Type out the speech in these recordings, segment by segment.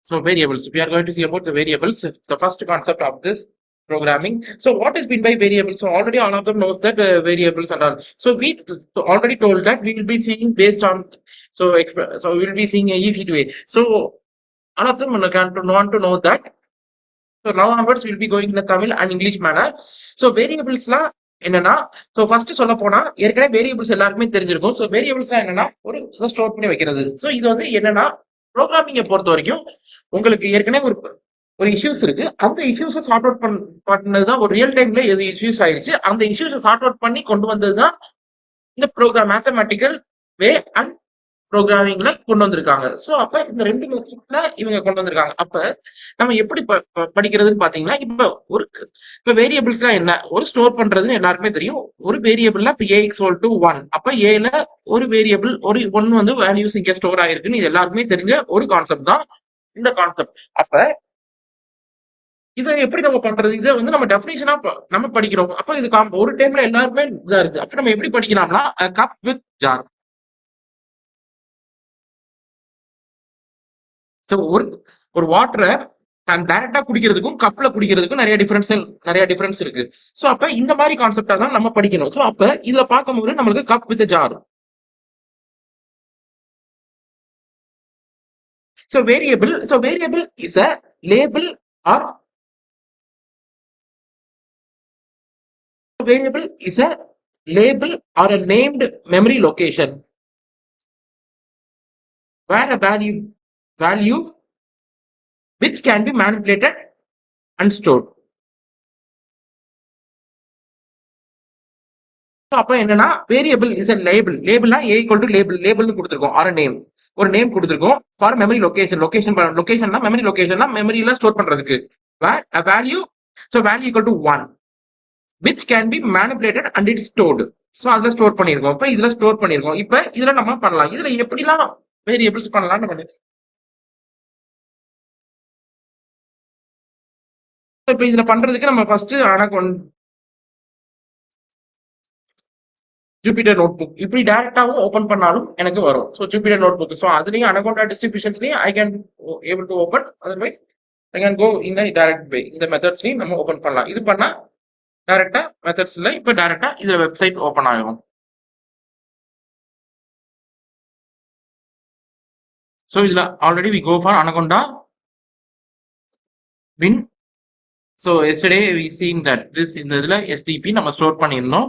So variables, we are going to see about the variables, the first concept of this programming. So what is meant by variables? So already all of them knows that variables and all. So we already told that we will be seeing based on, so we will be seeing a easy to a. So all of them want to know that. So now onwards we'll be going in a Tamil and English manner. So variablesலாம் என்னன்னா, so first சொல்ல போனா ஏற்கனவே variables எல்லாருக்குமே தெரிஞ்சிருக்கும். So வேரியபிள்ஸ்லாம் என்னன்னா ஒரு store பண்ணி வைக்கிறது. ஸோ இது வந்து என்னன்னா ப்ரோக்ராமிங்கை பொறுத்த வரைக்கும் உங்களுக்கு ஏற்கனவே ஒரு ஒரு இஷ்யூஸ் இருக்கு. அந்த இஷ்யூஸை சார்ட் அவுட் பண்ணதுதான் ஒரு ரியல் டைம்ல எது இஷ்யூஸ் ஆயிருச்சு, அந்த இஷ்யூஸை சார்ட் அவுட் பண்ணி கொண்டு வந்ததுதான் இந்த ப்ரோக்ராம் மேத்தமெட்டிக்கல் வே அண்ட் ப்ரோக்ராமிங்ல கொண்டு வந்திருக்காங்க. சோ அப்ப இந்த ரெண்டு மெத்தட்ஸ்ல இவங்க கொண்டு வந்திருக்காங்க. அப்ப நம்ம எப்படி படிக்கிறதுன்னு பாத்தீங்கன்னா, இப்ப வேரியபிள்ஸ்லாம் என்ன, ஒரு ஸ்டோர் பண்றதுன்னு எல்லாருக்குமே தெரியும். ஒரு வேரியபிள்ல இப்ப a=1, அப்ப ஏல ஒரு வேரியபிள் ஒரு ஒன்னு வந்து வேல்யூஸ் இங்க ஸ்டோர் ஆயிருக்குன்னு இது எல்லாருக்குமே தெரிஞ்ச ஒரு கான்செப்ட் தான் இந்த கான்செப்ட். அப்ப இதை எப்படி நம்ம பண்றது, இதை வந்து நம்ம டெஃபினிஷனா நம்ம படிக்கிறோம். அப்ப இது ஒரு டைம்ல எல்லாருமே இதா இருக்கு. அப்ப நம்ம எப்படி படிக்கலாம்னா, கப் வித் ஜார். சோ ஒரு வாட்டரை டைரக்டா குடிக்கிறதுக்கும் கப்ல குடிக்கிறதுக்கும் நிறைய டிஃபரன்ஸ் இருக்கு. சோ அப்ப இந்த மாதிரி கான்செப்டா தான் நம்ம படிக்கணும். சோ அப்ப இதுல பார்க்கும்போது நம்மளுக்கு cup with jar. So variable is a label or variable is a label or a named memory location where a value which can be manipulated and stored. அப்ப என்னன்னா variable is a label. லேபிள்னா a equal to லேபிள்னு கொடுத்திருக்கோம், R name, ஒரு name கொடுத்திருக்கோம் for memory லொகேஷன்னா memory லொகேஷன்னா மெமரியில store பண்றதுக்கு, where a value, so value equal to 1 which can be manipulated and it's stored. So அதுல store பண்ணிருக்கோம். இப்ப இதுல ஸ்டோர் பண்ணிருக்கோம். இப்ப இதுல நம்ம பண்ணலாம், இதுல எப்படிலாம் வேரியபிள்ஸ் பண்ணலாம்னு பண்ணி. இப்ப இதுல பண்றதுக்கு நம்ம ஃபர்ஸ்ட் ஜூபிட்டர் நோட் புக் இப்படி டைரக்டாவும் ஓபன் பண்ணாலும் எனக்கு வரும். So Jupyter notebook, so அதுலயும் அனகோண்டா டிஸ்ட்ரிபியூஷன்ஸ்லயும் I can able to open, otherwise I can go இந்த டைரக்ட் வே. இந்த மெத்தட்ஸ்லயும் நம்ம ஓபன் பண்ணலாம். இது பண்ணா டைரக்டா மெத்தட்ஸ்ல இப்ப டைரக்டா இதுல வெப்சைட் ஓபன் ஆகும். ஸோ இதுல already we go for Anaconda win. So yesterday we seen that this, இந்த இதுல எஸ்டிபி நம்ம ஸ்டோர் பண்ணியிருந்தோம்.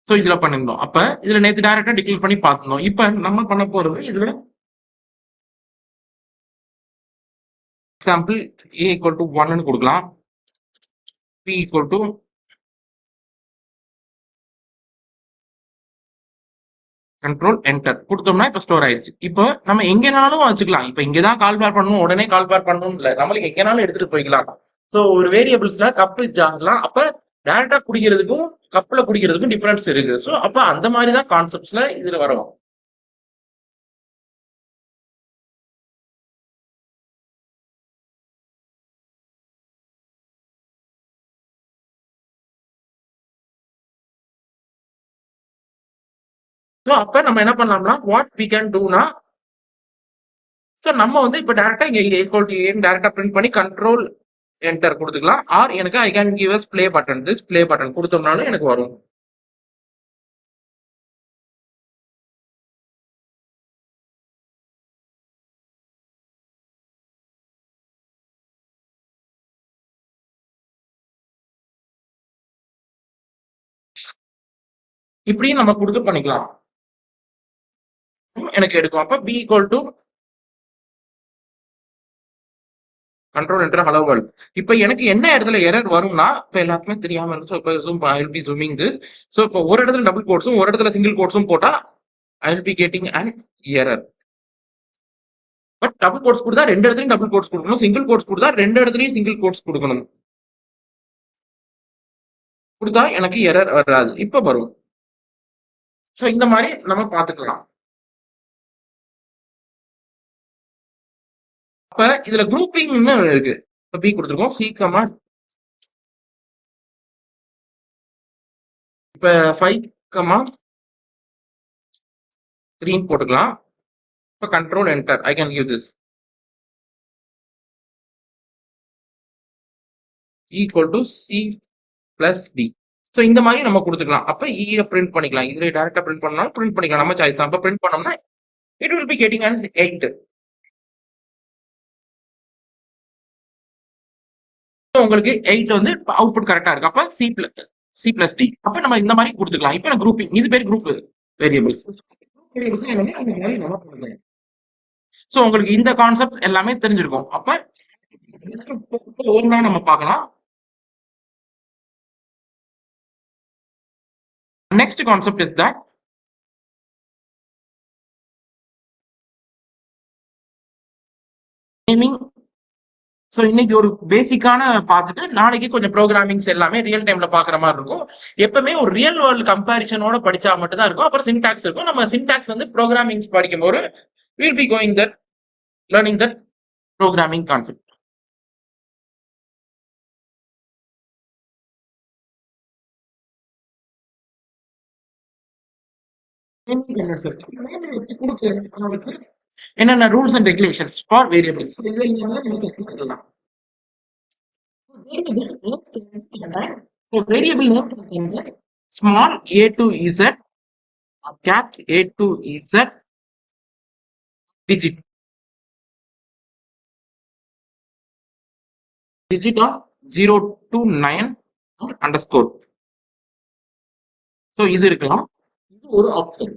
ஸோ இதுல பண்ணிருந்தோம். அப்ப இதுல நேற்று டைரக்டா டிக்ளேர் பண்ணி பார்த்துருந்தோம். இப்ப நம்ம பண்ண போறது இதுல எக்ஸாம்பிள் a equal to 1 கொடுக்கலாம், p equal to control enter கொடுத்தோம்னா இப்ப ஸ்டோர் ஆயிடுச்சு. இப்போ நம்ம எங்கனாலும் வச்சுக்கலாம். இப்ப இங்கதான் கால் பேர் பண்ணணும், உடனே கால் பேர் பண்ணணும் இல்ல, நம்மளுக்கு எங்கனாலும் எடுத்துட்டு போய்க்கலாம். சோ ஒரு வேரியபிள்ஸ்ல கப்பு ஜார்லாம் அப்ப டைரக்டா குடிக்கிறதுக்கும் கப்ல குடிக்கிறதுக்கும் டிஃபரன்ஸ் இருக்கு. சோ அப்ப அந்த மாதிரிதான் கான்செப்ட்ஸ்ல இதுல வரும். சோ அப்ப நம்ம என்ன பண்ணலாம்னா, வாட் வி கேன் டூனா, சோ நம்ம வந்து இப்ப டைரக்டா இங்க ஈக்குவல் டு ஏன்னு டைரக்டா பிரிண்ட் பண்ணி கண்ட்ரோல் என்டர் கொடுத்துக்கலாம். ஆர் எனக்கு I can give as play button, this play button கொடுத்தோம்னாலும் எனக்கு வரும். இப்படியும் நம்ம கொடுத்து பண்ணிக்கலாம், எனக்கு எடுக்கும். அப்ப p equal to control enter hello world. இப்ப எனக்கு என்ன இடத்துல எரர் வரும்னா, இப்ப எல்லாருக்குமே தெரியாம இருக்கு. ஸோ இப்போ ஐ will B zooming this. So இப்போ ஒரு இடத்துல டபுள் கோட்ஸும் ஒரு இடத்துல சிங்கிள் கோட்ஸும் போட்டா I will be getting an error. But double quotes கொடுத்தா ரெண்டு இடத்துலயும் டபுள் கோட்ஸ் கொடுக்கணும், சிங்கிள் கோட்ஸ் கொடுத்தா ரெண்டு இடத்துலயும் சிங்கிள் கோட்ஸ் கொடுக்கணும். கொடுத்தா எனக்கு எரர் வராது, இப்ப வரும். ஸோ இந்த மாதிரி நம்ம பார்த்துக்கலாம். அப்ப இதுல குரூப்பிங்னு இருக்கு. இப்ப பி கொடுத்துருக்கோம், சி கமா இப்ப 5 கமா 3 போட்டுக்கலாம். இப்போ control enter, I can give this equal to C plus D. So இந்த மாதிரி நம்ம கொடுத்துக்கலாம். அப்போ இ பிரிண்ட் பண்ணிக்கலாம். இதுல டேரக்டா பிரிண்ட் பண்ணாலும் பிரிண்ட் பண்ணிக்கலாம், நம்ம சாய்ஸ் தான். அப்போ பிரிண்ட் பண்ணோம்னா it will be getting as 8. So உங்களுக்கு 8 வந்து அவுட்புட் கரெக்டா இருக்கு. அப்ப சி பிளஸ் டி. அப்ப நம்ம இந்த மாதிரி கொடுத்துக்கலாம். இப்போ குரூப்பிங், இது பேர் குரூப் வேரியபிள்ஸ். ஸோ உங்களுக்கு இந்த கான்செப்ட் எல்லாமே தெரிஞ்சிருக்கும். அப்ப ஒவ்வொன்றா நம்ம பார்க்கலாம். Next concept is that naming. So இன்னைக்கு ஒரு பேசிக்கான பார்த்துட்டு நாளைக்கு கொஞ்சம் ப்ரோக்ராமிங்ஸ் எல்லாமே ரியல் டைம்ல பாக்குற மாதிரி இருக்கும். எப்பவுமே ஒரு ரியல் வேர்ல்டு கம்பேரிசனோட படிச்சா மட்டும் தான் இருக்கும். அப்புறம் சின்டாக்ஸ் இருக்கும். நம்ம சின்டாக்ஸ் வந்து ப்ரோக்ராமிங்ஸ் படிக்கும் போது will be going that learning that programming concept. என்னென்ன rules and regulations for variables variable small a to z, cap a to z, digit of 0 to 9 underscore. So இது இருக்கலாம். இது ஒரு ஆப்ஷன்.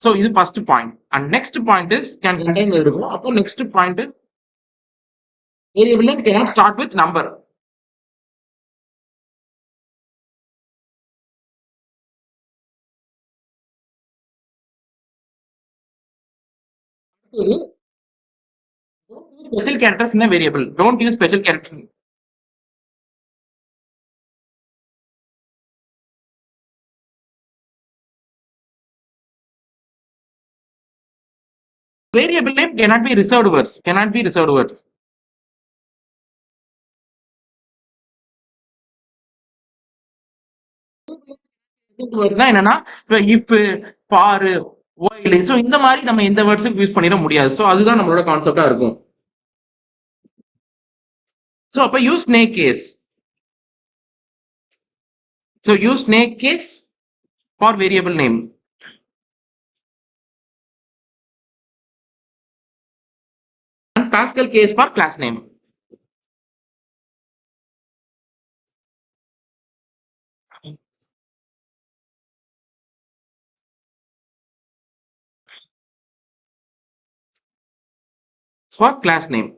ஸோ இது first point. And next point is can contain இருக்கும். அப்போ next point variable name cannot start with number. Special characters in a variable. Don't use special characters. Variable name cannot be reserved words. Cannot be reserved words. என்னன்னா if, for, while, so இந்த மாதிரி நம்ம எந்த வேர்ட்ஸும் use பண்ணிட முடியாது. So அதுதான் நம்மளோட கான்செப்டா இருக்கும். ஸோ அப்ப use snake case. So use snake case for variable name. And Pascal case for class name. For class name.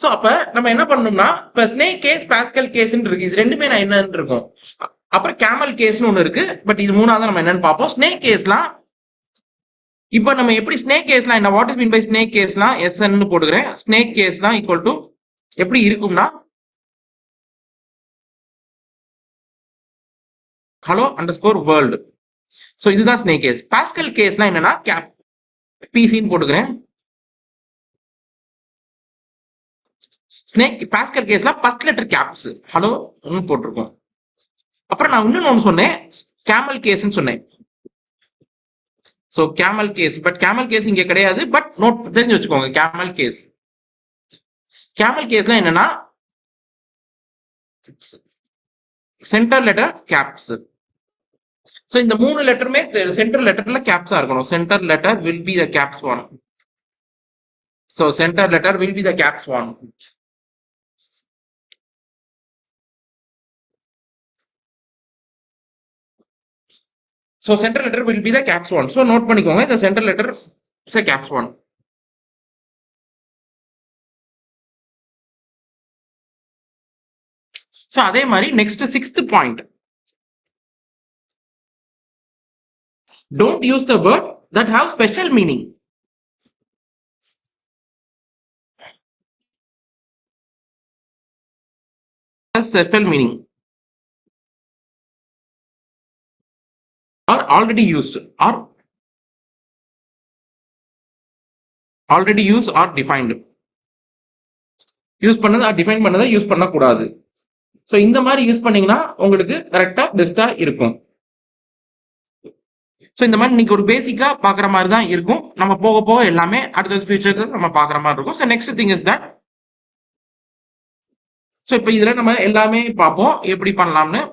So அப்ப நம்ம என்ன பண்ணணும்னா இப்ப ஸ்னேக் கேஸ் பாஸ்கல் கேஸ்ன்னு இருக்கு. இது ரெண்டுமே நான் என்னன்னு இருக்கும். அப்புறம் கேமல் கேஸ்னு ஒண்ணு இருக்கு. பட் இது மூணாவது நம்ம என்னன்னு பார்ப்போம். ஸ்னேக் கேஸ்லாம் இப்ப நம்ம எப்படி ஸ்னேக் கேஸ்லாம் என்ன, what is mean by snake கேஸ்லாம் எஸ்என்னு போட்டுக்கிறேன். ஸ்னேக் கேஸ்லாம் ஈக்குவல் டு எப்படி இருக்கும்னா ஹலோ அண்டர்ஸ்கோர் வேர்ல்டு. ஸோ இதுதான் ஸ்னேக் கேஸ். பாஸ்கல் கேஸ்லாம் என்னன்னா கேப் பிசின்னு போட்டுக்கிறேன். ஸ்னேக் பாஸ்கல் கேஸ்ல ஃபர்ஸ்ட் லெட்டர் கேப்ஸ் ஹலோ போட்டிருக்கோம். அப்புறம் நான் இன்னொன்னு ஒன்று சொன்னேன், கேமல் கேஸ்ன்னு சொன்னேன். So camel case, but camel case இங்க கிடையாது. பட் நோட் தெரிஞ்சு வச்சுக்கோங்க. கேமல் கேஸ், கேமல் கேஸ்ல என்னன்னா சென்டர் லெட்டர் கேப்ஸ். ஸோ இந்த மூணு லெட்டருமே சென்டர் லெட்டர்ல கேப்ஸா இருக்கணும். Centre letter will be the cabs one. So centre letter will be the cabs one. So center letter will be the caps one. So note பண்ணிக்கோங்க, the center letter is a caps one. So அதே மாதிரி next sixth point. Don't use the word that have special meaning. Special meaning or already used or defined. Use பண்ணது define பண்ணதை use பண்ண கூடாது. So இந்த மாதிரி use பண்ணீங்கன்னா உங்களுக்கு கரெக்டா பெஸ்டா இருக்கும். ஸோ இந்த மாதிரி நீங்க ஒரு பேசிக்கா பாக்குற மாதிரி தான் இருக்கும். நம்ம போக போக எல்லாமே அடுத்த ஃபியூச்சர்ல நம்ம பாக்குற மாதிரி இருக்கும். So next thing is that, so இப்போ இதுல நம்ம எல்லாமே பார்ப்போம் எப்படி பண்ணலாம்னு.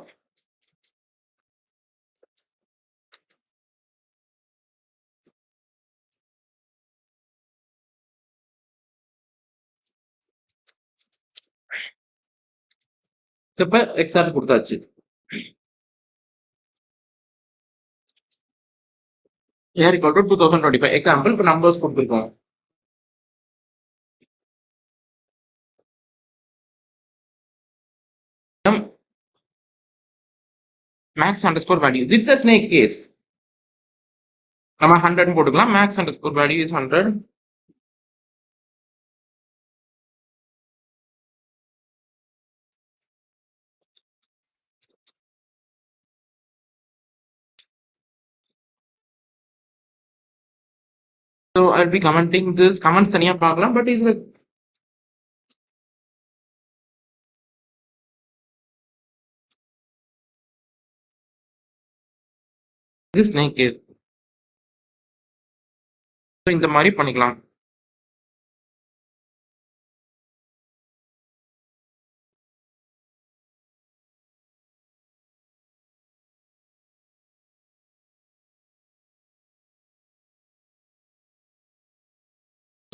இப்ப எக்ஸாம்பிள் கொடுத்தாச்சு. ஏர் ஈக்குவல் டு 2025 எக்ஸாம்பிள் இப்போ நம்பர்ஸ் கொடுத்துருக்கோம். Max underscore value this is snake case. நம்ம 100 போட்டுக்கலாம். Max underscore value is 100. So I'll be commenting this. Comments தனியா பார்க்கலாம். பட் இதுல this snake case. So இந்த மாதிரி பண்ணிக்கலாம்.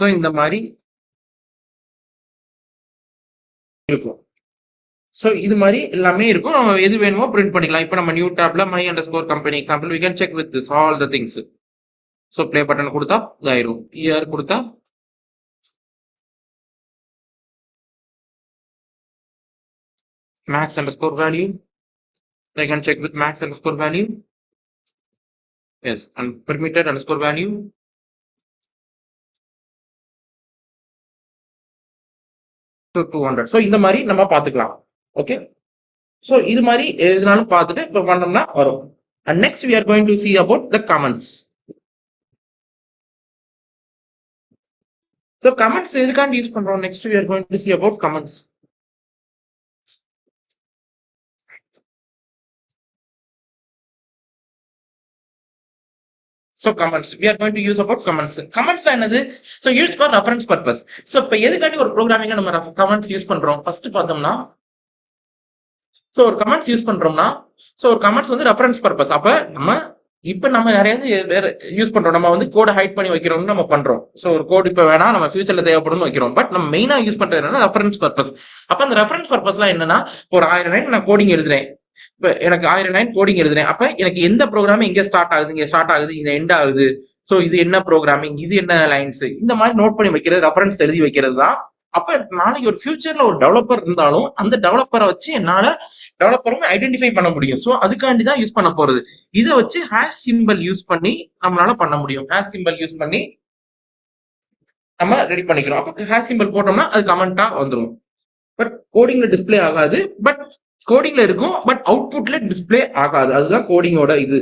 ஸோ இந்த மாதிரி இருக்கும். ஸோ இது மாதிரி எல்லாமே இருக்கும். நம்ம எது வேணுமோ பிரிண்ட் பண்ணிக்கலாம். இப்போ நம்ம நியூ டேப்ல my underscore company example we can check with this all the things. So play button கொடுத்தா இதாயிரும். இயர் கொடுத்தா max underscore value. I can check with max underscore value. Yes, and permitted underscore value. So 200. So இந்த மாதிரி நம்ம பார்த்துக்கலாம். Okay. So இது மாதிரி எதுனாலும் பார்த்துட்டு இப்போ பண்ணோம்னா வரும். And next we are going to see about the comments. So comments எதுக்காண்டி யூஸ் பண்றோம்? Next we are going to see about comments. So comments we are going to use about comments. Comments என்னது? So use for reference purpose. So இப்போ எதுக்காண்டி ஒரு ப்ரோக்ராமிங்க நம்ம comments use பண்றோம்? First பார்த்தோம்னா, so ஒரு கமெண்ட்ஸ் யூஸ் பண்றோம்னா, ஸோ ஒரு கமெண்ட்ஸ் வந்து ரெஃபரன்ஸ் பர்பஸ். அப்ப நம்ம நிறைய வேற யூஸ் பண்றோம். நம்ம வந்து கோடை ஹைட் பண்ணி வைக்கிறோம்னு நம்ம பண்றோம். ஸோ ஒரு கோட் இப்ப வேணா நம்ம ஃபியூச்சர்ல தேவைப்படும் வைக்கிறோம். பட் நம்ம மெயினா யூஸ் பண்றது என்னன்னா ரெஃபரன்ஸ் பர்பஸ். அப்ப அந்த ரெஃபரன்ஸ் பர்பஸ்லாம் என்னன்னா, ஒரு 1000 லைன் நான் கோடிங் எழுதுறேன். இப்ப எனக்கு 1000 லைன் கோடிங் எழுதுறேன். அப்ப எனக்கு எந்த ப்ரோக்ராம் இங்க ஸ்டார்ட் ஆகுது, இங்க ஸ்டார்ட் ஆகுது, இங்க எண்ட் ஆகுது, ஸோ இது என்ன ப்ரோக்ராமிங், இது என்ன லைன்ஸ், இந்த மாதிரி நோட் பண்ணி வைக்கிறது, ரெஃபரன்ஸ் எழுதி வைக்கிறது தான். அப்ப நாளைக்கு ஒரு ஃபியூச்சர்ல ஒரு டெவலப்பர் இருந்தாலும் அந்த டெவலப்பரை வச்சு என்னால டெவலப்பரும் ஐடென்டிஃபை பண்ண முடியும். ஸோ அதுக்காண்டி தான் யூஸ் பண்ண போறது. இதை வச்சு ஹேஷ் சிம்பிள் யூஸ் பண்ணி நம்மளால பண்ண முடியும். ஹேஷ் சிம்பிள் யூஸ் பண்ணி நம்ம ரெடி பண்ணிக்கிறோம். அப்ப ஹேஷ் சிம்பிள் போட்டோம்னா அது கமெண்டா வந்துடும். பட் கோடிங்ல டிஸ்பிளே ஆகாது. பட் கோடிங்ல இருக்கும், பட் அவுட்புட்ல டிஸ்பிளே ஆகாது. அதுதான் கோடிங்கோட இது.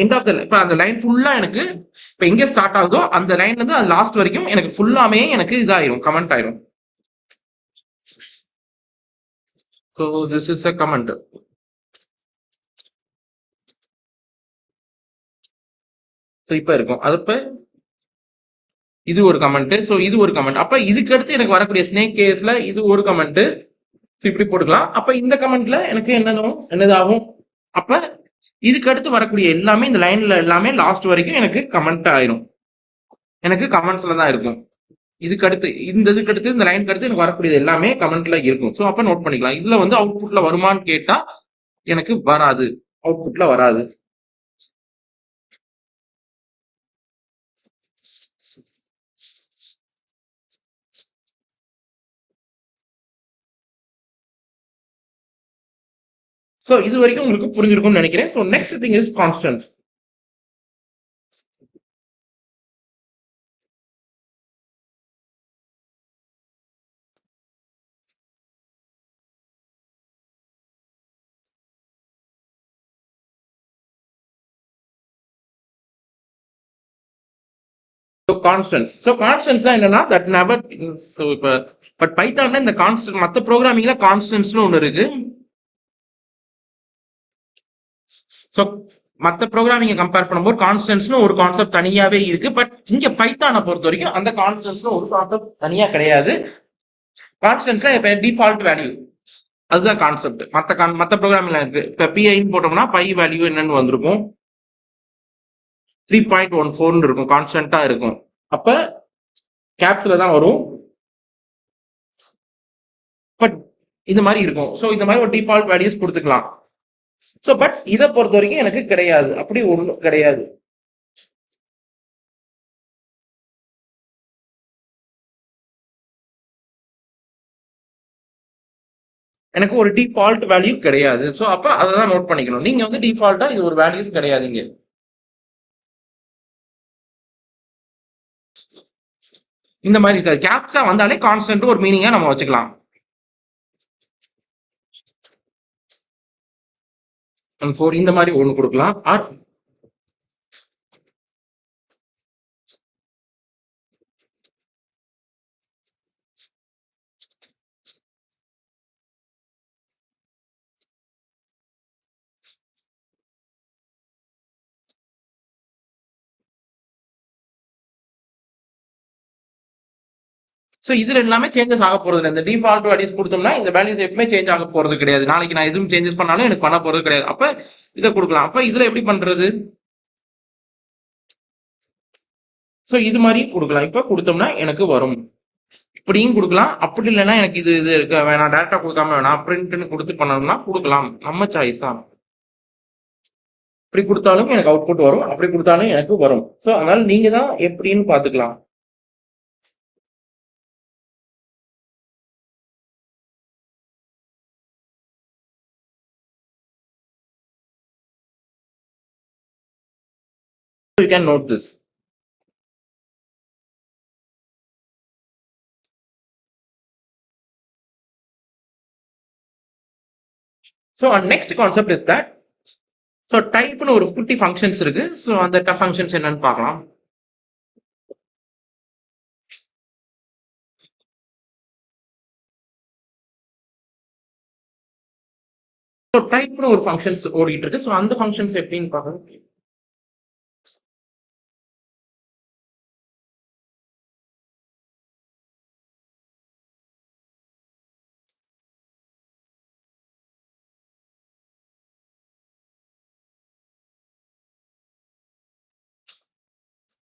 எண்ட் ஆஃப் த இப்ப அந்த லைன் ஃபுல்லா எனக்கு இப்ப எங்க ஸ்டார்ட் ஆகுதோ அந்த லைன்ல இருந்து அது லாஸ்ட் வரைக்கும் எனக்கு ஃபுல்லாமே எனக்கு இதாயிரும், கமெண்ட் ஆயிரும். So this is a comment. So இப்ப இருக்கும். அதுப்ப இது ஒரு கமெண்ட். ஸோ இது ஒரு கமெண்ட். அப்ப இதுக்கு அடுத்து எனக்கு வரக்கூடிய ஸ்னேக் கேஸ்ல இது ஒரு கமெண்ட். ஸோ இப்படி போட்டுக்கலாம். அப்ப இந்த கமெண்ட்ல எனக்கு என்னதாகும்? அப்ப இதுக்கு அடுத்து வரக்கூடிய எல்லாமே இந்த லைன்ல எல்லாமே லாஸ்ட் வரைக்கும் எனக்கு கமெண்ட் ஆயிரும். எனக்கு கமெண்ட்ஸ்ல தான் இருக்கும். இதுக்கு அடுத்து இதுக்கு அடுத்து இந்த லைனுக்கு அடுத்து எனக்கு வரக்கூடியது எல்லாமே கமெண்ட்ல இருக்கும். ஸோ அப்ப நோட் பண்ணிக்கலாம். இதுல வந்து அவுட்புட்ல வருமானு கேட்டா எனக்கு வராது, அவுட்புட்ல வராது. ஸோ இது வரைக்கும் உங்களுக்கு புரிஞ்சிருக்கும்னு நினைக்கிறேன். So next thing is constant. Constants. So கான்ஸ்டன்ஸ்னா என்னன்னா தட் நெவர். ஸோ இப்போ பட் பைத்தான்ல இந்த கான்ஸ்டன்ட் மற்ற ப்ரோக்ராமிங்ல கான்ஸ்டன்ட்ஸ்னு ஒன்று இருக்கு. ஸோ மற்ற ப்ரோக்ராமிங்கை கம்பேர் பண்ணும்போது கான்ஸ்டன்ட்ஸ்னு ஒரு கான்செப்ட் தனியாவே இருக்கு. பட் இங்க பைத்தானை பொறுத்த வரைக்கும் அந்த கான்ஸ்டன்ட்ஸ்னு ஒரு கான்செப்ட் தனியா கிடையாது. கான்ஸ்டன்ட்ஸ்ல இப்போ டிஃபால்ட் வேல்யூ அதுதான் கான்செப்ட். மற்ற ப்ரோக்ராமிங்ல இருக்கு. இப்போ பிஐன்னு போட்டோம்னா பை வேல்யூ என்னன்னு வந்திருக்கும், 3.14 இருக்கும், கான்ஸ்டன்டா இருக்கும். அப்ப கேப்ஸ்ல தான் வரும். பட் இந்த மாதிரி இருக்கும். ஸோ இந்த மாதிரி ஒரு டிஃபால்ட் வேல்யூஸ் கொடுத்துக்கலாம். ஸோ பட் இதை பொறுத்த வரைக்கும் எனக்கு கிடையாது, அப்படி ஒன்றும் கிடையாது. எனக்கு ஒரு டிஃபால்ட் வேல்யூ கிடையாது. ஸோ அப்ப அதை தான் நோட் பண்ணிக்கணும். நீங்க வந்து டிஃபால்ட்டா இது ஒரு வேல்யூஸ் கிடையாதுங்க. இந்த மாதிரி இருக்காது. கேப்ஸா வந்தாலே கான்ஸ்டன்ட் ஒரு மீனிங்கா நம்ம வச்சுக்கலாம். இந்த மாதிரி ஒன்று கொடுக்கலாம். ஆர் ஸோ இதுல எல்லாமே சேஞ்சஸ் ஆக போறது இல்லை. இந்த டிஃபால்ட் வேல்யூஸ் கொடுத்தோம்னா இந்த வேல்யூஸ் எப்பவுமே சேஞ்ச் ஆக போறது கிடையாது. நாளைக்கு நான் எதுவும் சேஞ்சஸ் பண்ணாலும் எனக்கு பண்ண போறது கிடையாது. அப்ப இதை கொடுக்கலாம். அப்ப இதுல எப்படி பண்றது? ஸோ இது மாதிரி கொடுக்கலாம். இப்ப கொடுத்தோம்னா எனக்கு வரும். இப்படியும் கொடுக்கலாம். அப்படி இல்லைன்னா எனக்கு இது இது இருக்க வேணாம், டேரக்டா கொடுக்காம வேணாம் பிரிண்ட்னு கொடுத்து பண்ணணும்னா கொடுக்கலாம். நம்ம சாய்ஸ் தான். இப்படி கொடுத்தாலும் எனக்கு அவுட்புட் வரும், அப்படி கொடுத்தாலும் எனக்கு வரும். ஸோ அதனால நீங்க தான் எப்படின்னு பாத்துக்கலாம். You can note this. So our next concept is that so typeனு ஒரு குட்டி ஃபங்க்ஷன்ஸ் இருக்கு. ஸோ அந்த ஃபங்க்ஷன்ஸ் என்னன்னு பார்க்கலாம். ஸோ டைப்னு ஒரு ஃபங்க்ஷன்ஸ் ஓடிட்டு இருக்கு. ஸோ அந்த ஃபங்க்ஷன்ஸ் எப்படின்னு பார்க்கலாம்.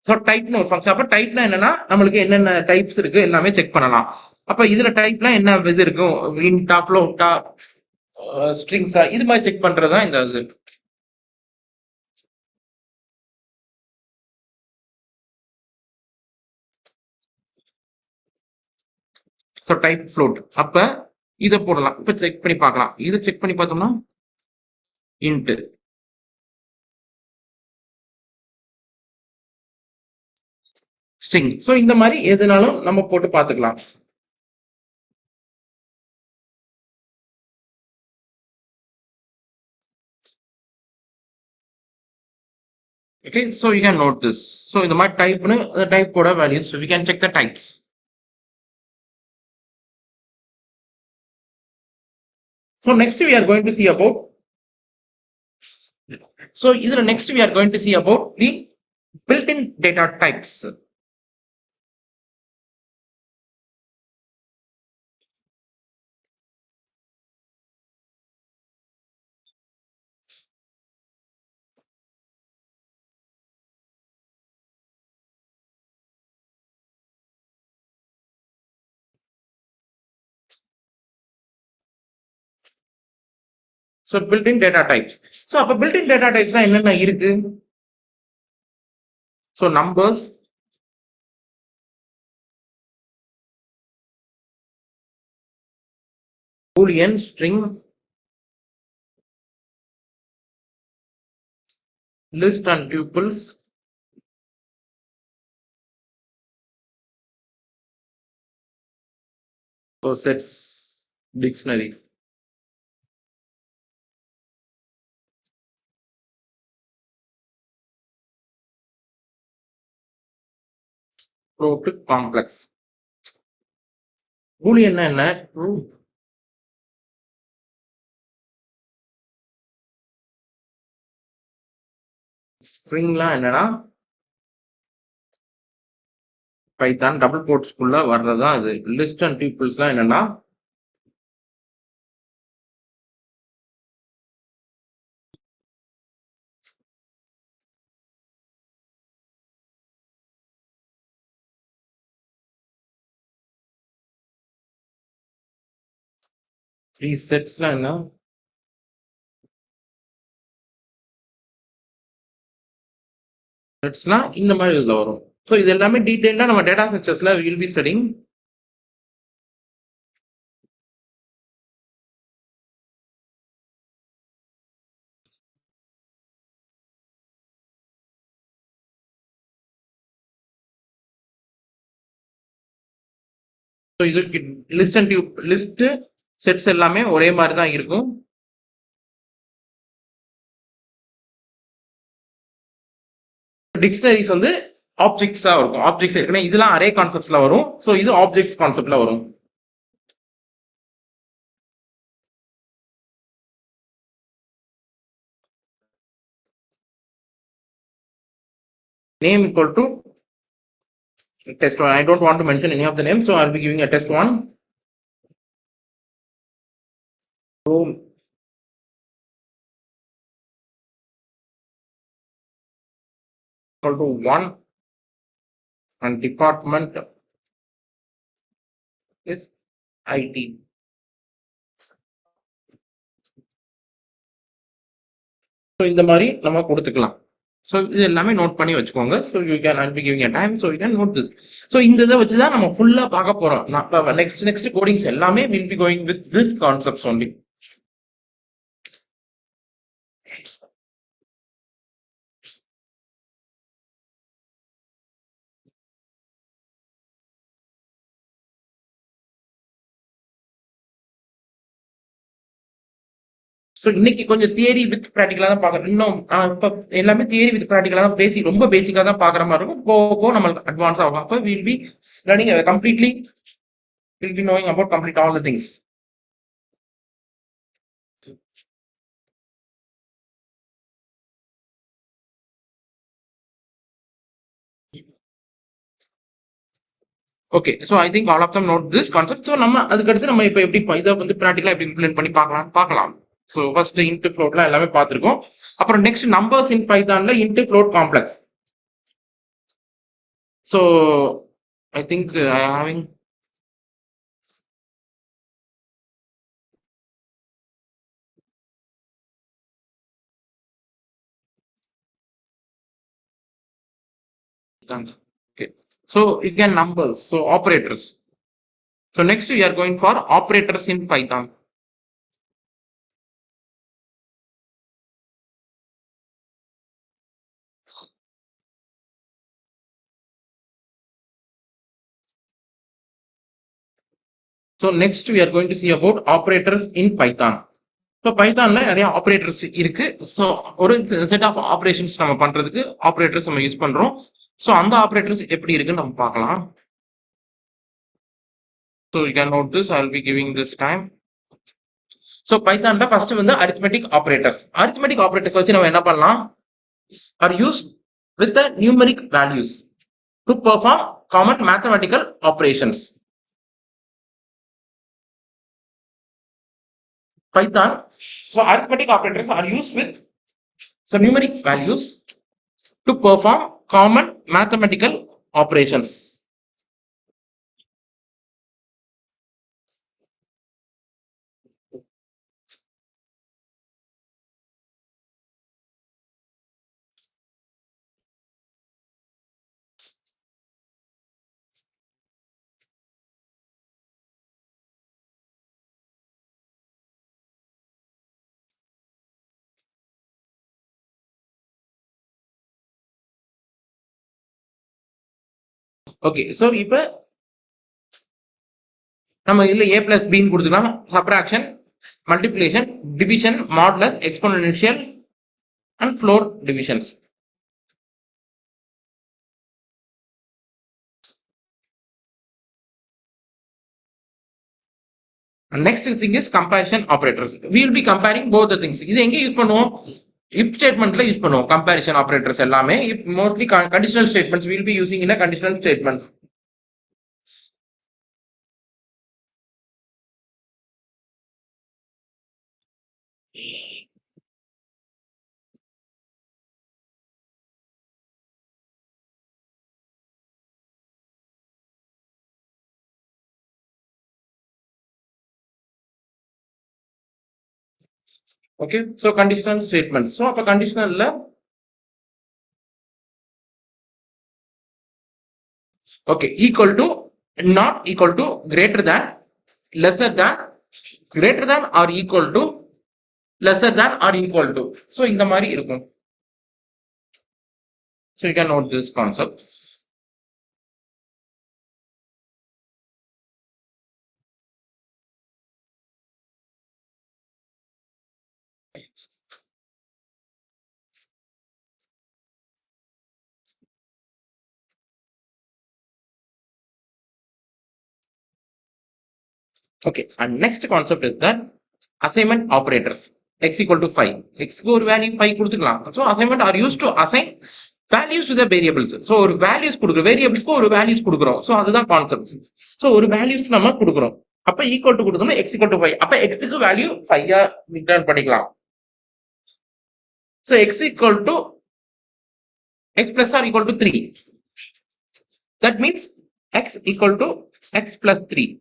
ஸோ டைப்னு ஒரு ஃபங்க்ஷன். அப்போ டைப்னா என்னன்னா நம்மளுக்கு என்னென்ன டைப்ஸ் இருக்கு எல்லாமே செக் பண்ணலாம். அப்ப இதுல டைப்ல என்ன இது இருக்கும், இன்டா, ஃப்ளோட்டா, ஸ்ட்ரிங்ஸா, இது மாதிரி செக் பண்றதுதான் இந்த இது. So type float. அப்ப இதை போடலாம். இப்ப செக் பண்ணி பார்க்கலாம். இதை செக் பண்ணி பார்த்தோம்னா இன்ட், ஸ்ட்ரிங். ஸோ இந்த மாதிரி எதுனாலும் நம்ம போட்டு பார்த்துக்கலாம். Okay, so you can note this. So இந்த மாதிரி டைப்னு டைப் போட values we can check the types. So next we are going to see about next we are going to see about the built-in data types. So built-in data types. So அப்ப built-in data types என்னென்ன இருக்கு? So numbers, boolean, string, list and tuples, so sets, dictionaries. float complex. Boolean என்ன true stringலாம் என்னன்னா Python double கோட்ஸ்க்குள்ள வர்றதுதான் இது. List and டூப்பிள்ஸ்லாம் என்னன்னா three செட்ஸ்லாம் என்ன செட்ஸ்லாம் இந்த மாதிரி இதுல வரும். ஸோ இது எல்லாமே டீடைல்டா நம்ம டேட்டா ஸ்ட்ரக்சர்ஸ்ல வில் பி ஸ்டடிங். ஸோ இது list and tuple list sets எல்லாமே ஒரே மாதிரி தான் இருக்கும். டிக்ஷனரிஸ் வந்து ஆப்ஜெக்ட்ஸா இருக்கும். ஆப்ஜெக்ட்ஸ் ஏற்கனவே இதெல்லாம் அரே கான்செப்ட்ஸ்ல வரும். ஸோ இது ஆப்ஜெக்ட்ஸ் கான்செப்ட்ல வரும். Name equal to test1. I don't want to mention any of the names, so I'll be giving a test1. Room equal to 1 and department is IT. So இந்த மாதிரி நம்ம கொடுத்துக்கலாம். ஸோ இது எல்லாமே நோட் பண்ணி வச்சுக்கோங்க. So you can I'll be giving a time, so you can note this. So இந்த இதை வச்சு தான் நம்ம ஃபுல்லா பார்க்க போறோம். நெக்ஸ்ட் கோடிங்ஸ் எல்லாமே will be going with this concepts only. So இன்னைக்கு கொஞ்சம் தியரி வித் ப்ராக்டிகலா தான் பார்க்குறோம். இன்னும் இப்போ எல்லாமே தியரி வித் ப்ராக்டிகலா தான் பேசி ரொம்ப பேசிக்கா தான் பார்க்குற மாதிரி இருக்கும். போக நம்மளுக்கு அட்வான்ஸ் ஆகும். அப்போ will be learning completely will be knowing about complete all the things. Okay, so I think all of them note this concept. So நம்ம அதுக்கடுத்து நம்ம இப்போ எப்படி இதை வந்து ப்ராக்டிகலா எப்படி இம்ப்ளிமெண்ட் பண்ணி பார்க்கலாம். ஸோ ஃபர்ஸ்ட் இன்ட் ஃப்ளோட்லாம் எல்லாமே பார்த்துருக்கோம். அப்புறம் நெக்ஸ்ட் நம்பர்ஸ் இன் பைத்தான்ல int float complex. So I think I having okay. So again numbers, so operators. So next we are going for operators in Python. So next we are going to see about operators in Python. So Pythonல நிறைய operators இருக்கு. So ஒரு set of operations நம்ம பண்றதுக்கு operators நம்ம use பண்றோம். So அந்த operators எப்படி இருக்குன்னு நம்ம பார்க்கலாம். So you can note this. I will be giving this time. So பைத்தான்ல ஃபர்ஸ்ட் வந்து அரித்மெட்டிக் ஆபரேட்டர்ஸ். அரித்மெட்டிக் ஆபரேட்டர்ஸ் வச்சு நம்ம என்ன பண்ணலாம்? Are use with the numeric values to perform common mathematical operations. Python, so arithmetic operators are used with some numeric values to perform common mathematical operations. Okay, so இப்போ நம்ம இதுல a plus b கொடுத்துக்கலாம். Subtraction, multiplication, division, modulus, exponential and floor divisions. next thing is comparison operators. We will be comparing both the things. இது எங்க use பண்ணுவோம்? if statementல use பண்ணுவோம் comparison operators எல்லாமே. if mostly conditional statements we will be using in a conditional statements. Okay, so conditional statements. So அப்ப conditionalல okay, equal to, not equal to, greater than, lesser than, greater than or equal to, lesser than or equal to. So இந்த மாதிரி இருக்கும். So you can note these concepts. Okay, and next concept is that assignment operators. X equal to 5. X ஒரு value 5 கொடுத்துக்கலாம். So assignment are used to assign values to the variables. So ஒரு values கொடுக்குறோம், variables ஒரு values கொடுக்குறோம். So அதுதான் concepts. So ஒரு values நம்ம கொடுக்குறோம். அப்ப equal to கொடுத்தோம்னா x equal to 5. அப்ப x க்கு value 5 return பண்ணிக்கலாம். So x equal to x plus or equal to 3. That means x equal to x plus 3.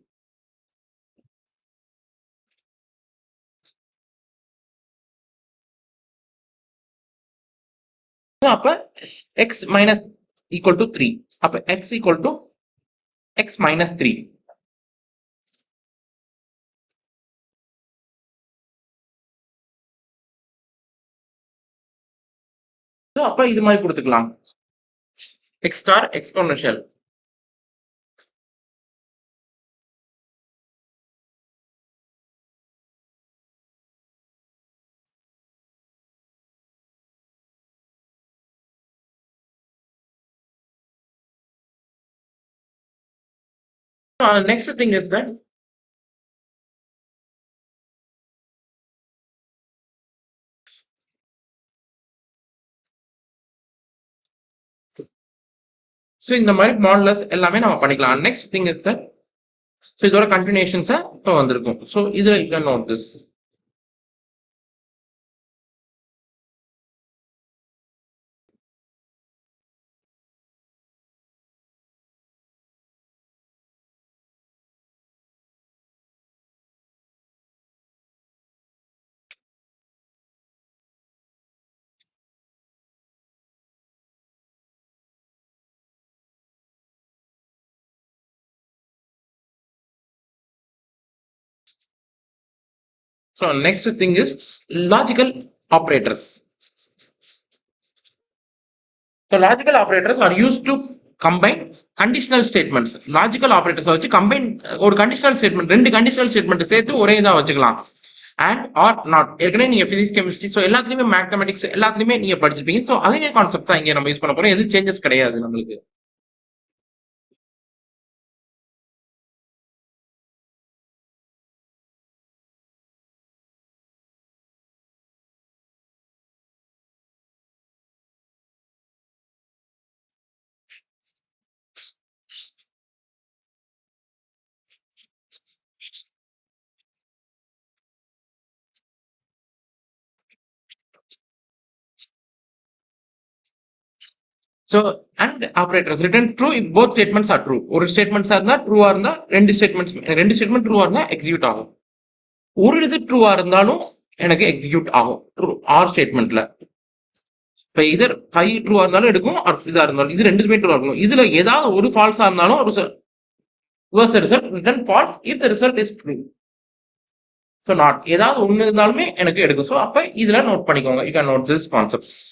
அப்ப x minus equal to 3. அப்ப x equal to x minus 3. So அப்ப இது மாதிரி கொடுத்துக்கலாம். x star exponential. Next thing is that so இந்த மாதிரி modulus எல்லாமே நம்ம பண்ணிக்கலாம். Next thing is that so இதோட கண்டினியூஷன்ஸா இப்போ வந்திருக்கும். so இதுல you can note this. So next thing is logical operators. So logical operators are used to combine conditional statements. Logical operators வச்சு combine ஒரு conditional statement, ரெண்டு conditional statement சேர்த்து ஒரே இதா வச்சுக்கலாம். and or not. ஏற்கனவே நீங்க பிசிக்ஸ் கெமிஸ்ட்ரி ஸோ எல்லாத்துலயுமே மேத்தமெட்டிக்ஸ் எல்லாத்துலயுமே நீங்க படிச்சிருப்பீங்க. ஸோ அதே கான்செப்ட் தான் இங்க நம்ம யூஸ் பண்ண போறோம். எது சேஞ்சஸ் கிடையாது நம்மளுக்கு. So and operators return true if both statements are true. ஒரு ஸ்டேட்மெண்ட்ஸ் இருந்தா ட்ரூவா இருந்தா ரெண்டு ஸ்டேட்மெண்ட் ட்ரூவா இருந்தா எக்ஸிக்யூட் ஆகும். ஒரு இது ட்ரூவா இருந்தாலும் எனக்கு எக்ஸிக்யூட் ஆகும் ஆர் ஸ்டேட்மெண்ட்ல. இப்ப இதர் 5 ட்ரூவா இருந்தாலும் எடுக்கும் ஆர் இதா இருந்தாலும் இது ரெண்டுமே ட்ரூவா இருக்கணும். இதுல ஏதாவது ஒரு ஃபால்ஸா இருந்தாலும் result return falls if the result is true. So not ஏதாவது ஒன்று இருந்தாலுமே எனக்கு எடுக்கும். ஸோ அப்ப இதுல நோட் பண்ணிக்கோங்க. You can note this concepts.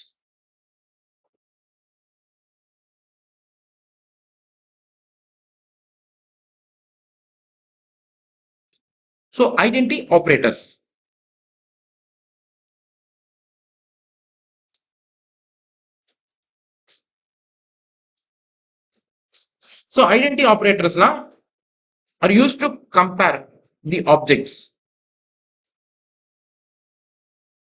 So identity operators. So identity operators are used to compare the objects.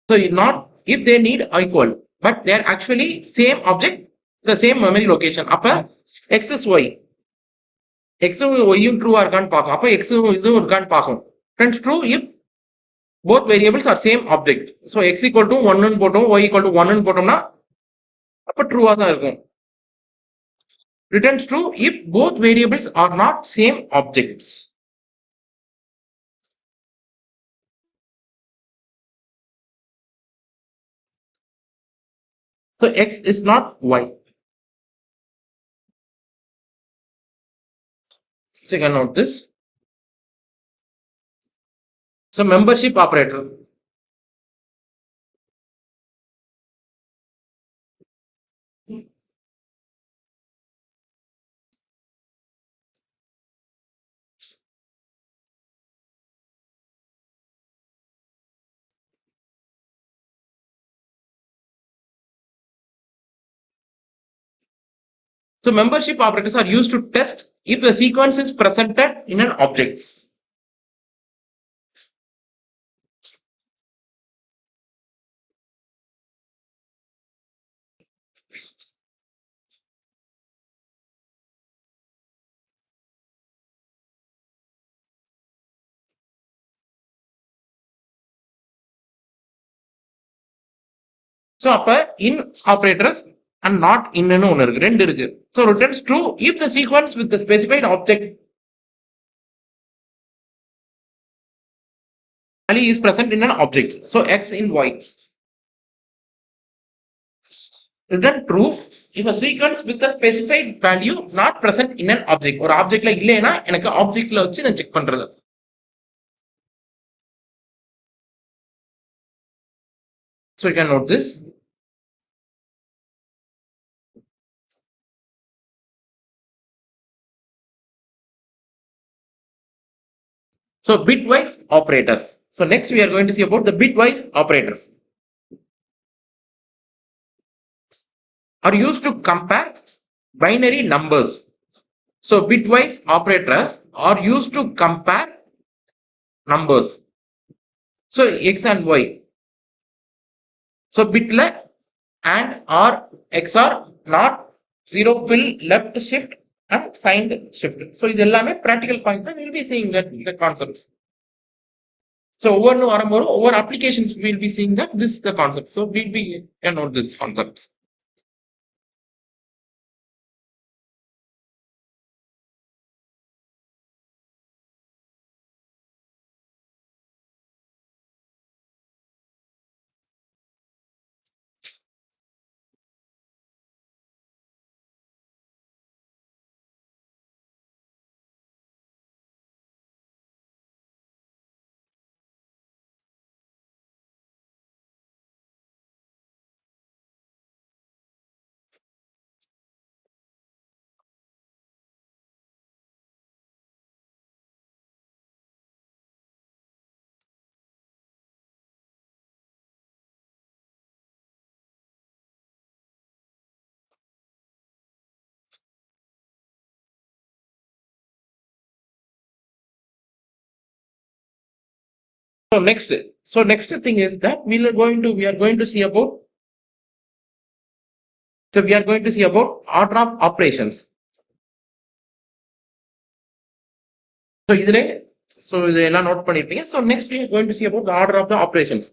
So not if they need equal, but they are actually same object, the same memory location. அப்ப x is y, x y true இருக்கான்னு பார்க்கும். அப்ப x இதுவும் இருக்கான்னு பார்க்கும். Friends, true if both variables are same object. So x equal to 1 ன்னு போட்டோம், y equal to 1 ன்னு போட்டோம்னா அப்ப ட்ரூவா தான் இருக்கும். Returns true if both variables are not same objects. So x is not y. So you can note this. So membership operator. So membership operators are used to test if the sequence is presented in an object. So அப்ப in operators and not in ன்னு ஒன்னு இருக்கு, ரெண்டு இருக்கு. So returns true if the sequence with the specified object value is present in an object. So x in y. Return true if a sequence with a specified value not present in an object. ஒரு ஆப்ஜெக்ட்ல இல்லைன்னா எனக்கு ஆப்ஜெக்ட்ல வச்சு நான் check பண்றது. So you can note this. So bitwise operators. So next we are going to see about the bitwise operators. Are used to compare binary numbers. So bitwise operators are used to compare numbers. So x and y. So bitல and or x are not, zero fill, left shift and signed shift. So இது எல்லாமே practical points that we'll be seeing that the concepts. So ஒவ்வொரு வரும்போது ஒவ்வொரு applications we'll be seeing that this is the concept. So we'll be can note this concepts. So next thing is that we are going to see about, so we are going to see about order of operations. So இதுல so இதெல்லாம் note பண்ணிருப்பீங்க. So next we are going to see about the order of the operations.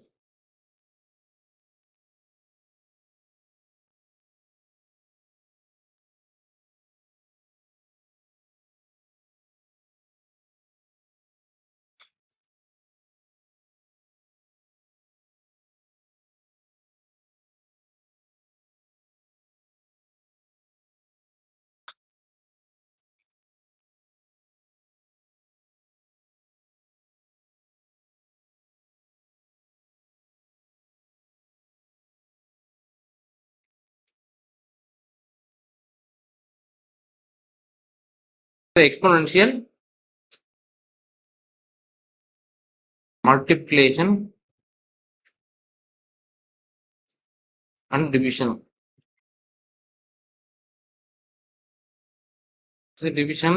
The exponential, multiplication and division. So division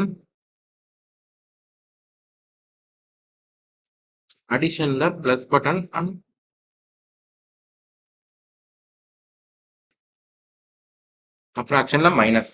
additionல plus button and subtractionல minus.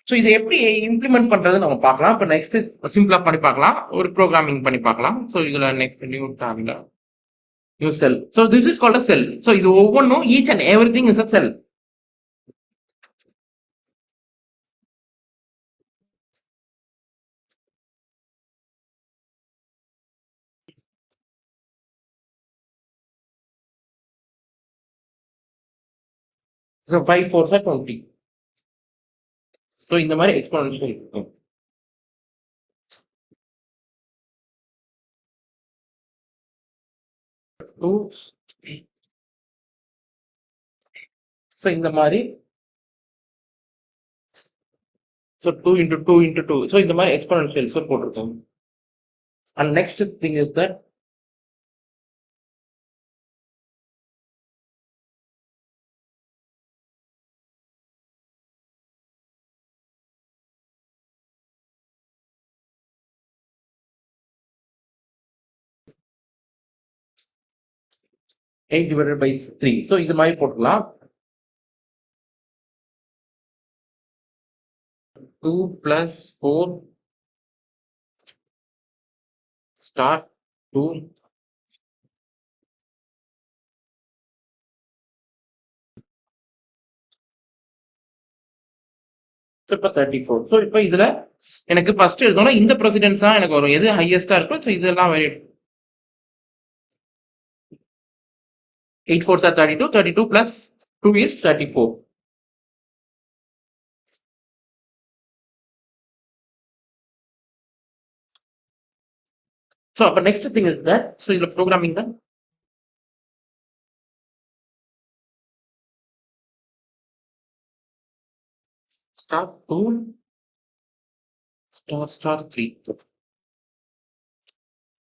So இதை எப்படி implement பண்றது நம்ம பார்க்கலாம். இப்போ next சிம்பிளா பண்ணி பார்க்கலாம், ஒரு ப்ரோக்ராமிங் பண்ணி பார்க்கலாம். ஸோ இதுல நெக்ஸ்ட் நியூ டேப்ல new cell. So this is called a cell. So இது ஒவ்வொன்றும் each and everything is a cell. So 5 4 சார் 20. ஸோ இந்த மாதிரி எக்ஸ்போனன்ஷியல் இருக்கும். ஸோ இந்த மாதிரி ஸோ 2 into 2 into 2. ஸோ இந்த மாதிரி எக்ஸ்போனன்ஷியல்ஸ் போட்டிருக்கோம். And next thing is that eight divided by 3. So இது மாதிரி போட்டுக்கலாம். 2 plus 4 star 2 ஸோ இப்போ 34. ஸோ இப்போ இதுல எனக்கு ஃபர்ஸ்ட் எழுதணும் இந்த ப்ரெசிடென்ஸ் தான் எனக்கு வரும், எது ஹையஸ்டா இருக்கோ. ஸோ இதெல்லாம் 8 4s are 32. 32 plus 2 is 34. So அப்ப next thing is that, so இதுல programming தான் star 2 star 3.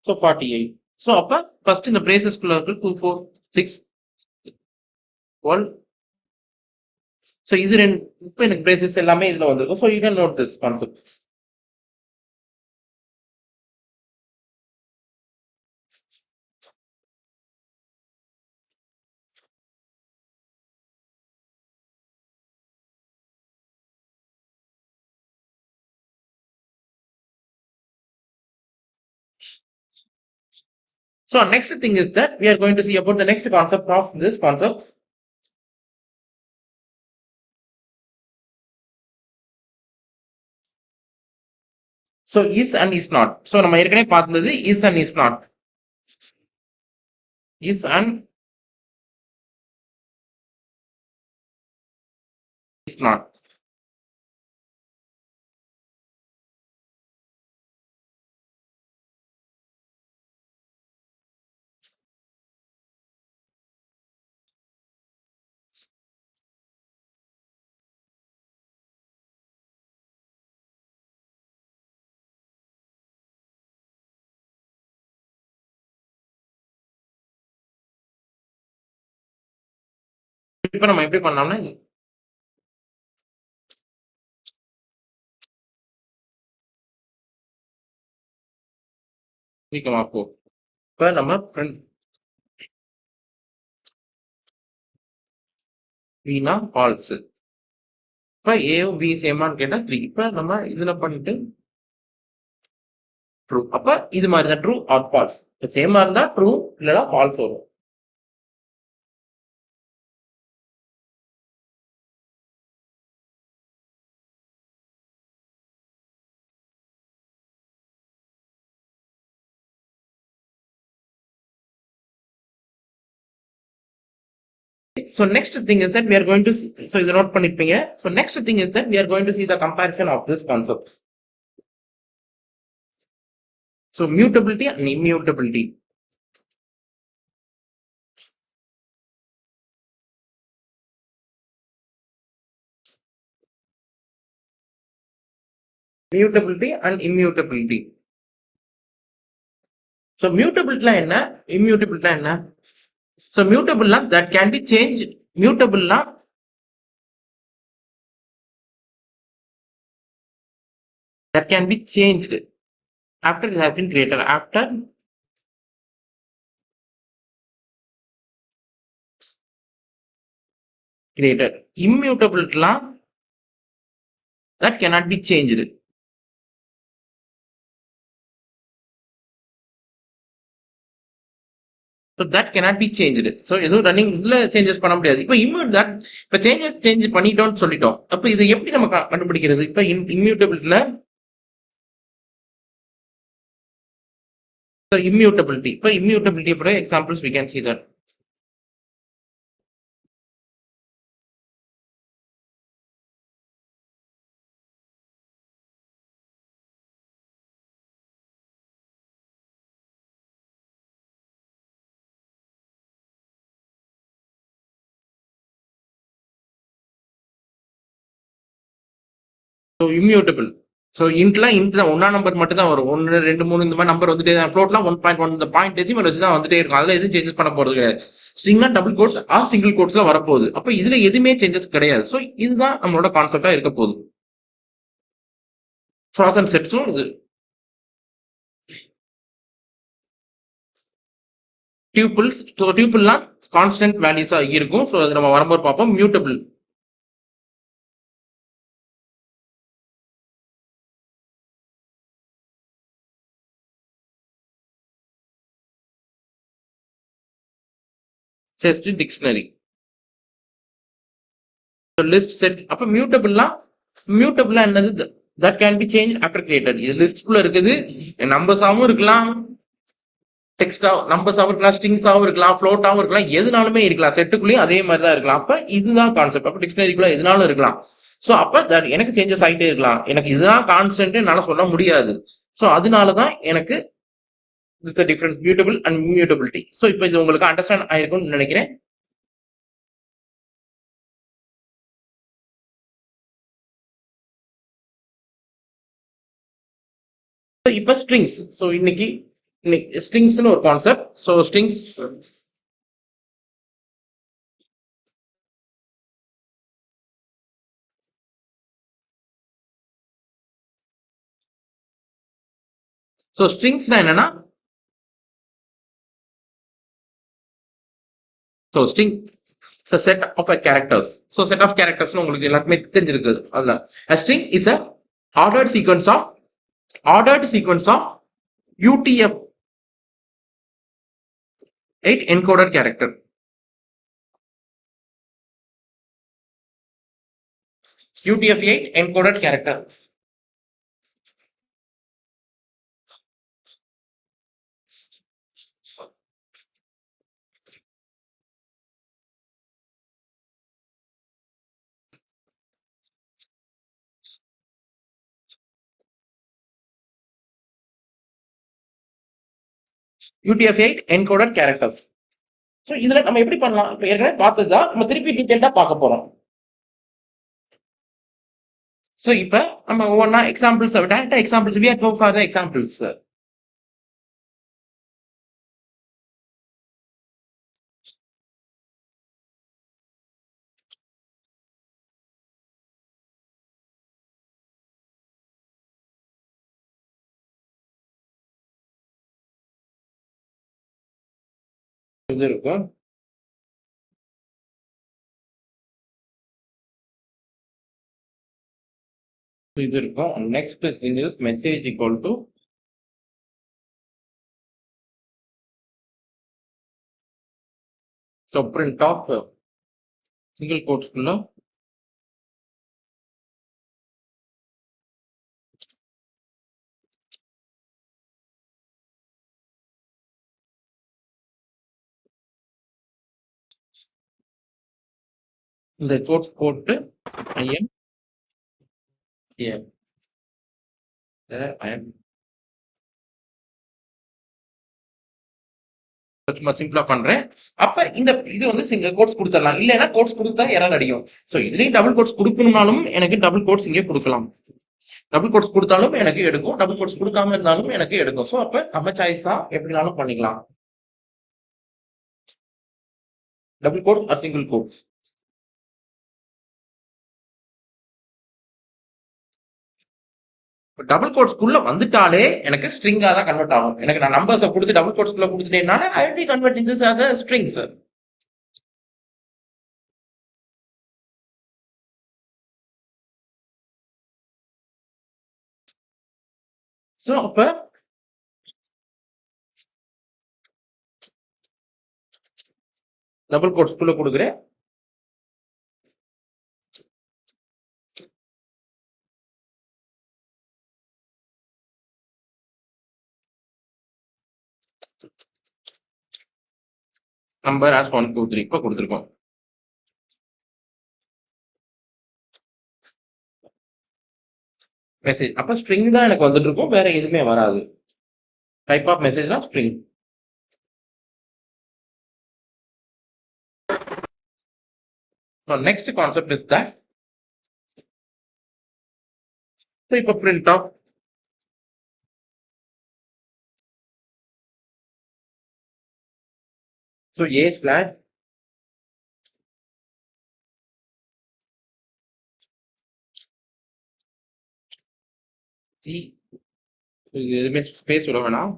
So 48. So அப்ப first இந்த braces குள்ள இருக்கு 2 4 6 12. So இது ரெண்டு இப்போ எனக்கு braces எல்லாமே இதுல வந்திருக்கும். So you can note this concept. So next thing is that we are going to see about the next concept of this concept. So is and is not. So நம்ம ஏற்கனவே பார்த்தது is and is not. Is and is not. இப்போ நம்ம எப்படி பண்ணலாம்னா இப்போ நம்ம வீணா falls. இப்போ ஏவும் பி சேமான்னு கேட்டா 3. இப்போ நம்ம இதுல பண்ணிட்டு ட்ரூ. அப்ப இது மாதிரி தான் ட்ரூ ஆர் ஃபால்ஸ். இப்போ சேமா இருந்தா ட்ரூ இல்லைன்னா ஃபால்ஸ் வரும். So next thing is that we are going to see, so இதை நோட் பண்ணிருப்பீங்க. So next thing is that we are going to see the comparison of this concepts. So mutability and immutability. mutability and immutability. So mutability என்ன, immutability என்ன? So mutable that can be changed. Mutable that can be changed after it has been created. After created. Immutability that cannot be changed. So that cannot be changed. So எதுவும் running இதுல changes பண்ண முடியாது. இப்போ இம்யூட் that இப்போ change பண்ணிட்டோம்னு சொல்லிட்டோம். அப்போ இதை எப்படி நம்ம கண்டுபிடிக்கிறது? இப்போ இம்யூட்டபிலிட்டில immutability. இப்போ immutability for examples we can see that. So immutable. So இன்ட்ல ஒன்னா நம்பர் மட்டும் தான் வரும். 1 2 3 இந்த மாதிரி நம்பர் வந்துட்டே தான். ஃப்ளோட்லாம் 1.1 இந்த பாயிண்ட் டெசிமல் வச்சு தான் வந்துட்டே இருக்கும். அதுல எதுவும் சேஞ்சஸ் பண்ண போறது கிடையாது. Single double quotes or single கோட்ஸ்ல வரப்போகுது. அப்ப இதுல எதுவுமே சேஞ்சஸ் கிடையாது. ஸோ இதுதான் நம்மளோட கான்செப்டா இருக்க போகுது. ஃப்ராசன் செட்ஸும் இது டியூபிள்ஸ். ஸோ டியூபிள்லாம் கான்ஸ்டன்ட் வேல்யூஸா இருக்கும். ஸோ அது நம்ம வரும்போது பார்ப்போம். Mutable set dictionary. List set. அப்ப மியூட்டபிள்னா என்னது? That can be change after created. இது லிஸ்ட்குள்ள இருக்குது. நம்பர்ஸாவும் இருக்கலாம், டெக்ஸ்டாவும் நம்பர்ஸாவும் இருக்கலாம், ஸ்ட்ரிங்ஸாவும் இருக்கலாம், ஃப்ளோட்டாவும் இருக்கலாம், எதுனாலுமே இருக்கலாம். செட்டுக்குள்ளேயும் அதே மாதிரி தான் இருக்கலாம். அப்ப இதுதான் கான்செப்ட். அப்ப டிக்ஷனரிக்குள்ள எதுனாலும் இருக்கலாம். ஸோ அப்ப எனக்கு சேஞ்சஸ் ஆகிட்டே இருக்கலாம். எனக்கு இதுதான் கான்ஸ்டன்ட் என்னால சொல்ல முடியாது. ஸோ அதனாலதான் எனக்கு difference mutable and immutability. So இப்போ இது உங்களுக்கு அண்டர்ஸ்டாண்ட் ஆயிருக்கும்னு நினைக்கிறேன். இப்ப ஸ்ட்ரிங்ஸ். ஸோ இன்னைக்கு ஸ்ட்ரிங்ஸ்னு ஒரு கான்செப்ட். ஸோ ஸ்ட்ரிங்ஸ் ஸ்ட்ரிங்ஸ்னா என்னன்னா, so string set of characters. So set of characters உங்களுக்கு எல்லாருக்குமே தெரிஞ்சிருக்கு. அதுல string is a ordered sequence of UTF-8 encoded character. UTF-8 encoded character. UTF-8 encoded characters. So இதுல நம்ம எப்படி பண்ணலாம்? இப்போ ஏற்கனவே பார்த்ததுதான், நம்ம திருப்பி டீடைல்டா பார்க்க போறோம். ஸோ இப்போ நம்ம ஒவ்வொன்றா எக்ஸாம்பிள்ஸ் டேரக்டா examples we are go for the examples. இது இருக்கும். இது இருக்கும். Next is message equal to so print of single கோட்ஸ்குள்ள இந்த கோட்ஸ் போட்டு I am here. There I am. சும்மா சிம்பிளா பண்றேன். அப்ப இந்த இது வந்து சிங்கிள் கோட்ஸ் கொடுத்துடலாம். இல்லைன்னா கோட்ஸ் கொடுத்தா எரர் அடிக்கும். ஸோ இதுலயும் டபுள் கோட்ஸ் கொடுக்கணும்னாலும் எனக்கு டபுள் கோட்ஸ் இங்கே கொடுக்கலாம். டபுள் கோட்ஸ் கொடுத்தாலும் எனக்கு எடுக்கும், டபுள் கோட்ஸ் கொடுக்காம இருந்தாலும் எனக்கு எடுக்கும். ஸோ அப்ப நம்ம சாய்ஸா எப்படினாலும் பண்ணிக்கலாம். Double quote or single quote. Double கோட்ஸ்க்குள்ள வந்துட்டாலே எனக்கு ஸ்ட்ரிங்கா தான் கன்வெர்ட் ஆகும். எனக்கு நான் நம்பர்ஸை கொடுத்து டபுள் கோட்ஸ்க்குள்ள கொடுத்துட்டேனால I will be converting this as a strings. So அப்ப டபுள் கோட்ஸ்க்குள்ள கொடுக்குறேன். நம்பர் ஆஸ் 1 2 3 இப்ப கொடுத்துருக்கோம். மெசேஜ் அப்ப ஸ்ட்ரிங் தான் எனக்கு வந்துட்டு இருக்கும், வேற எதுவுமே வராது. டைப் ஆஃப் மெசேஜ் தான் string. Next concept is that இப்ப print of so A slash C, எதுவுமே ஸ்பேஸ் விட வேணாம்.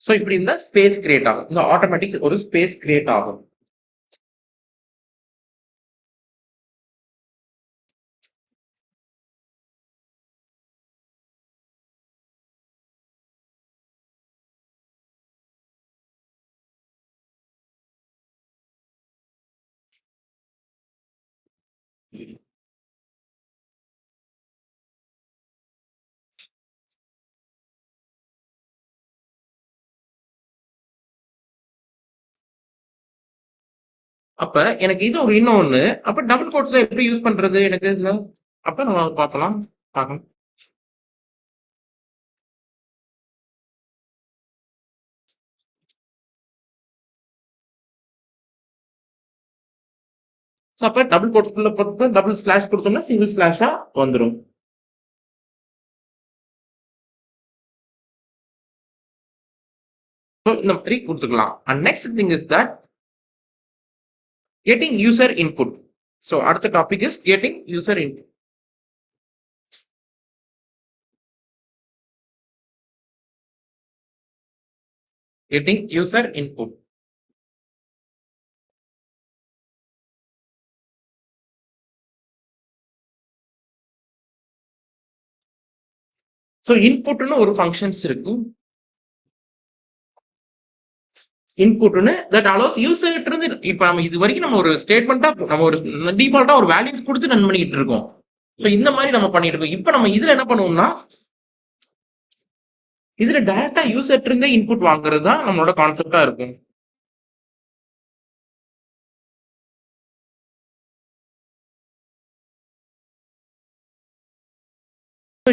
ஸோ இப்படி இருந்தா ஸ்பேஸ் கிரியேட் ஆகும். இந்த ஆட்டோமேட்டிக் ஒரு ஸ்பேஸ் கிரியேட் ஆகும். அப்ப எனக்கு இது ஒரு இன்னொன்னு. அப்ப டபுள் கோட்ஸ்ல எப்படி யூஸ் பண்றது எனக்கு இதுல? அப்ப நம்ம பார்க்கலாம். ஸோ அப்ப டபுள் கோட்ஸ்க்குள்ள போட்டு டபுள் ஸ்லாஷ் கொடுத்தோம்னா சிங்கிள் ஸ்லாஷா வந்துடும். ஸோ இந்த மாதிரி கொடுத்துக்கலாம். And next thing is that getting user input. So அடுத்த topic is getting user input. Getting user input. So இன்புட்னு ஒரு ஃபங்க்ஷன்ஸ் இருக்கு. இன்புட்னு தட் அலோஸ் யூசர் இருந்து இப்ப நம்ம இது வரைக்கும் நம்ம ஒரு ஸ்டேட்மெண்டா நம்ம ஒரு டிஃபால்ட்டா ஒரு வேல்யூஸ் கொடுத்து ரன் பண்ணிட்டு இருக்கோம். ஸோ இந்த மாதிரி நம்ம பண்ணிட்டு இருக்கோம். இப்போ நம்ம இதுல என்ன பண்ணுவோம்னா இதுல டைரக்டா யூசர் இருந்தே இன்புட் வாங்குறது தான் நம்மளோட கான்செப்டா இருக்கும்.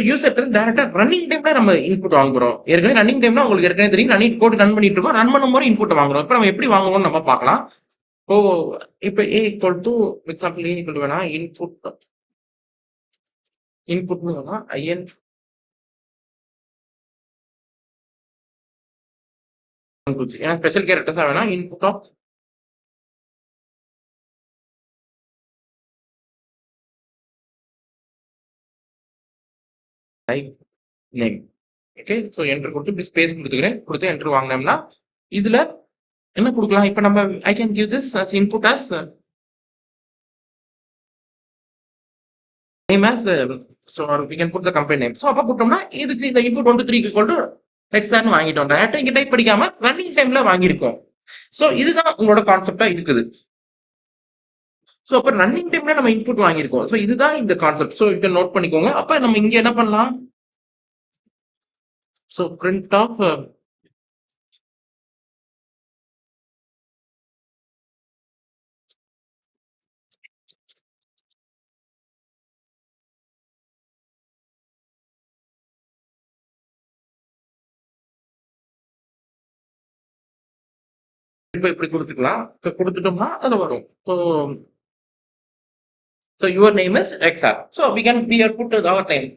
யூசர் டைரக்டா ரன்னிங் டைம்ல நம்ம இன்புட் வாங்குறோம். ஏற்கனவே ரன்னிங் டைம்னா உங்களுக்கு ஏற்கனவே தெரியும், ரன்னிங் கோட் ரன் பண்ணிட்டு இருக்கோம். ரன் பண்ணும்போது இன்புட் வாங்குறோம். இப்போ நம்ம எப்படி வாங்குவோம்னு நம்ம பார்க்கலாம். இப்போ இப்போ A equal to example A equal வேணா இன்புட்னு வேணா ஐஎன் ஏன்னா ஸ்பெஷல் கேரக்டர்ஸா வேணா input of type name. Okay, so enter கொடுத்து இப்படி ஸ்பேஸ் கொடுத்துக்கிறேன். கொடுத்து என்டர் வாங்கினோம்னா இதுல என்ன கொடுக்கலாம்? இப்போ நம்ம ஐ can give this as input as name as so we can put the company name. So அப்ப கொடுத்தோம்னா இதுக்கு இந்த input 1 to 3 equal to Lexan வாங்கிட்டோம். டேரக்டா இங்க டைப் படிக்காம ரன்னிங் டைம்ல வாங்கியிருக்கோம். ஸோ இதுதான் உங்களோட கான்செப்டா இருக்குது. ஸோ அப்ப ரன்னிங் டைம்ல நம்ம இன்புட் வாங்கியிருக்கோம். ஸோ இதுதான் இந்த கான்செப்ட். ஸோ இதை நோட் பண்ணிக்கோங்க. அப்ப நம்ம இங்க என்ன பண்ணலாம்? ஸோ பிரிண்ட் ஆஃப் இப்போ இப்படி கொடுத்துக்கலாம். ஸோ கொடுத்துட்டோம்னா அதில் வரும். So your name is XR. So we have put our name.